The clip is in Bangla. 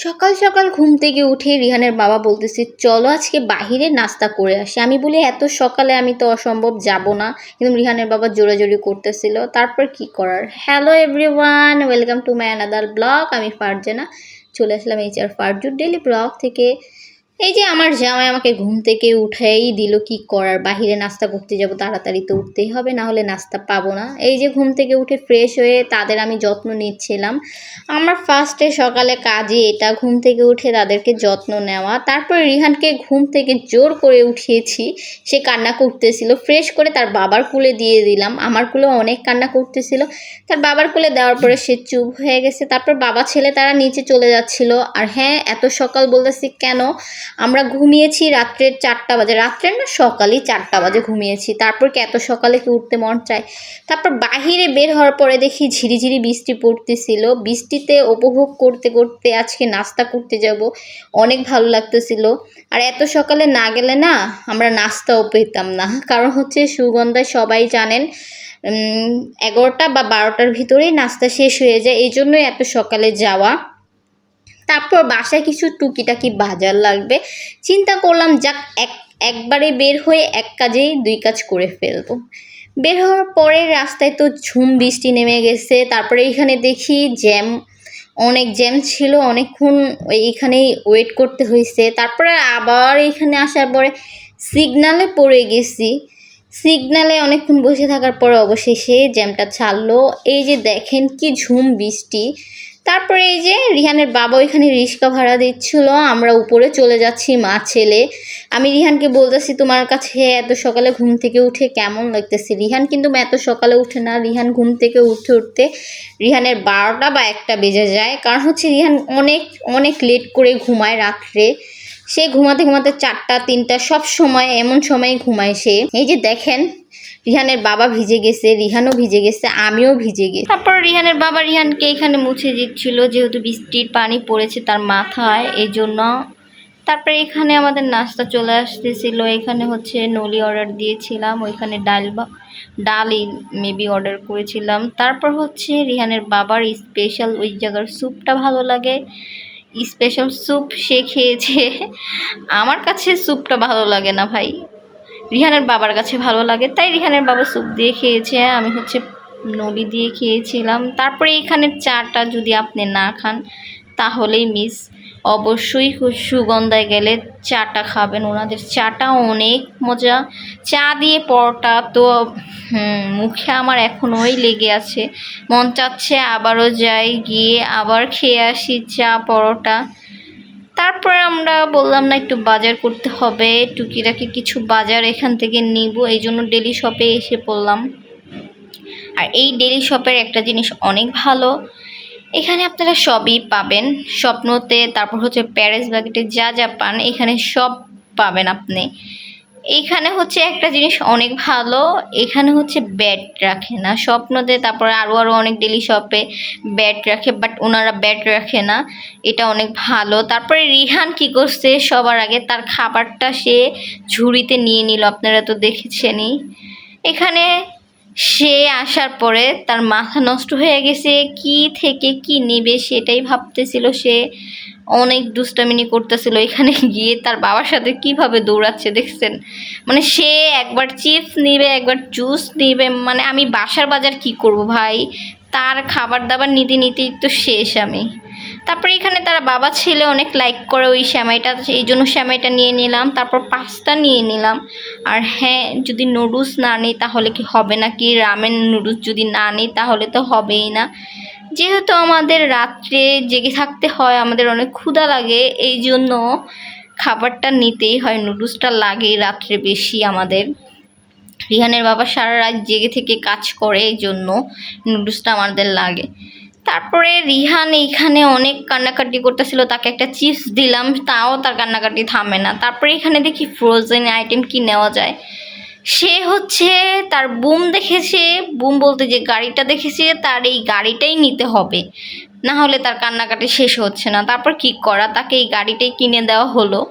সকাল সকাল ঘুম থেকে উঠে রিহানের বাবা বলতেছে চলো আজকে বাহিরে নাস্তা করে আসি। আমি বলি এত সকালে আমি তো অসম্ভব যাব না, কিন্তু রিহানের বাবা জোরাজোরি করতেছিল। তারপর কি করার। Hello everyone, welcome to my another blog. আমি ফারজানা চলে আসলাম HR ফারজুর ডেলি ব্লগ থেকে। এই যে আমার জামাই আমাকে ঘুম থেকে উঠাই দিল, কি করার, বাহিরে নাস্তা করতে যাব, তাড়াতাড়ি তো উঠতেই হবে, না হলে নাস্তা পাবো না। এই যে ঘুম থেকে উঠে ফ্রেশ হয়ে তাদের আমি যত্ন নিচ্ছিলাম। আমার ফার্স্টে সকালে কাজে এটা, ঘুম থেকে উঠে তাদেরকে যত্ন নেওয়া। তারপর রিহানকে ঘুম থেকে জোর করে উঠিয়েছি, সে কান্না করতেছিল। ফ্রেশ করে তার বাবার কোলে দিয়ে দিলাম, আমার কোলে অনেক কান্না করতেছিল। তার বাবার কোলে দেওয়ার পরে সে চুপ হয়ে গেছে। তারপর বাবা ছেলে তারা নিচে চলে যাচ্ছিল। আর হ্যাঁ, এত সকাল বলতেছি কেন, আমরা ঘুমিয়েছি রাত্রের 4টা বাজে, রাত্রের না সকালই 4টা বাজে ঘুমিয়েছি। তারপর কি এত সকালে কি উঠতে মন চায়? তারপর বাহিরে বের হওয়ার পরে দেখি ঝিরিঝিরি বৃষ্টি পড়তেছিল। বৃষ্টিতে উপভোগ করতে করতে আজকে নাস্তা করতে যাব, অনেক ভালো লাগতেছিল। আর এত সকালে না গেলে না আমরা নাস্তাও পেতাম না, কারণ হচ্ছে সুগন্ধায় সবাই জানেন 11টা বা 12টার ভিতরেই নাস্তা শেষ হয়ে যায়, এই জন্যই এত সকালে যাওয়া। তারপর বাসায় কিছু টুকিটাকি বাজার লাগবে, চিন্তা করলাম যাক একবারে বের হয়ে এক কাজেই দুই কাজ করে ফেলবো। বের হওয়ার পরে রাস্তায় তো ঝুম বৃষ্টি নেমে গেছে। তারপরে এখানে দেখি অনেক জ্যাম ছিল, অনেকক্ষণ এইখানেই ওয়েট করতে হয়েছে। তারপরে আবার এইখানে আসার পরে সিগনালে পড়ে গেছি। সিগনালে অনেকক্ষণ বসে থাকার পরে অবশেষে জ্যামটা ছাড়লো। এই যে দেখেন কি ঝুম বৃষ্টি। তারপরে এই যে রিহানের বাবা ওইখানে রিক্সা ভাড়া দিচ্ছিল, আমরা উপরে চলে যাচ্ছি মা ছেলে। আমি রিহানকে বলতেছি তোমার কাছে এত সকালে ঘুম থেকে উঠে কেমন লাগতেছে। রিহান কিন্তু এত সকালে উঠে না, রিহান ঘুম থেকে উঠতে উঠতে রিহানের 12টা বা 1টা বেজে যায়। কারণ হচ্ছে রিহান অনেক অনেক লেট করে ঘুমায় রাত্রে। সে ঘুমাতে ঘুমাতে 4টা 3টা সব সময় এমন সময় ঘুমায় সে। এই যে দেখেন রিহানের বাবা ভিজে গেছে, রিহানও ভিজে গেছে, আমিও ভিজে গেছি। তারপর রিহানের বাবা রিহানকে এখানে মুছে দিচ্ছিল, যেহেতু বৃষ্টির পানি পড়েছে তার মাথায়, এই জন্য। তারপরে এখানে আমাদের নাস্তা চলে আসতেছিল। এখানে হচ্ছে নলি অর্ডার দিয়েছিলাম, ওইখানে ডালই মেবি অর্ডার করেছিলাম। তারপর হচ্ছে রিহানের বাবার স্পেশাল ওই জায়গার স্যুপটা ভালো লাগে, স্পেশাল স্যুপ সে খেয়েছে। আমার কাছে স্যুপটা ভালো লাগে না ভাই, রিহানের বাবার কাছে ভালো লাগে, তাই রিহানের বাবা স্যুপ দিয়ে খেয়েছে, আমি হচ্ছে নলি দিয়ে খেয়েছিলাম। তারপরে এখানে চাটা যদি আপনি না খান তাহলেই মিস। অবশ্যই সুগন্ধায় গেলে চাটা খাবেন, ওনাদের চাটা অনেক মজা। চা দিয়ে পরোটা তো মুখে আমার এখনোই লেগে আছে, মন চাচ্ছে আবারও যাই, গিয়ে আবার খেয়ে আসি চা পরোটা। তারপরে আমরা বললাম না একটু বাজার করতে হবে, টুকিটাকি কিছু বাজার এখান থেকে নিব, এই জন্য ডেলি শপে এসে পড়লাম। আর এই ডেলি শপের একটা জিনিস অনেক ভালো, এখানে আপনারা সবই পাবেন স্বপ্নতে। তারপর হচ্ছে প্যারিস বাকেটে যা যা পান এখানে সব পাবেন আপনি। এইখানে হচ্ছে একটা জিনিস অনেক ভালো, এখানে হচ্ছে ব্যাট রাখে না স্বপ্নতে। তারপরে আরও অনেক ডেলি শপে ব্যাট রাখে, বাট ওনারা ব্যাট রাখে না, এটা অনেক ভালো। তারপরে রিহান কি করছে, সবার আগে তার খাবারটা সে ঝুড়িতে নিয়ে নিল, আপনারা তো দেখেছেনই। এখানে সে আসার পরে তার মাথা নষ্ট হয়ে গেছে, কি থেকে কি নেবে সেটাই ভাবতেছিল সে, অনেক দুষ্টামিনি করতেছিল। এখানে গিয়ে তার বাবার সাথে কিভাবে দৌড়াচ্ছে দেখছেন, মানে সে একবার চিপস নিবে একবার জুস নিবে, মানে আমি বাসার বাজার কি করব ভাই, তার খাবার দাবার নিতে নিতেই তো শেষ আমি। তারপরে এখানে তারা বাবা ছেলে অনেক লাইক করে ওই সেমাইটা, এই জন্য সেমাইটা নিয়ে নিলাম। তারপর পাস্তা নিয়ে নিলাম। আর হ্যাঁ, যদি নুডলস না নিই তাহলে কি হবে নাকি, রামেন নুডলস যদি না নিই তাহলে তো হবেই না। যেহেতু আমাদের রাত্রে জেগে থাকতে হয়, আমাদের অনেক ক্ষুধা লাগে, এই জন্য খাবারটা নিতেই হয়, নুডলসটা লাগেই রাত্রে বেশি আমাদের। রিহানের বাবা সারা রাত জেগে থেকে কাজ করে, এই জন্য নুডলসটা আমাদের লাগে। তারপরে রিহান এইখানে অনেক কান্নাকাটি করতেছিল, তাকে একটা চিপস দিলাম, তাও তার কান্নাকাটি থামে না। তারপরে এখানে দেখি ফ্রোজেন আইটেম কি নেওয়া যায়, সে হচ্ছে তার বুম দেখেছে, বুম বলতে যে গাড়িটা দেখেছে, তার এই গাড়িটাই নিতে হবে, না হলে তার কান্নাকাটি শেষ হচ্ছে না। তারপর কি করা, তাকে এই গাড়িটাই কিনে দেওয়া হলো।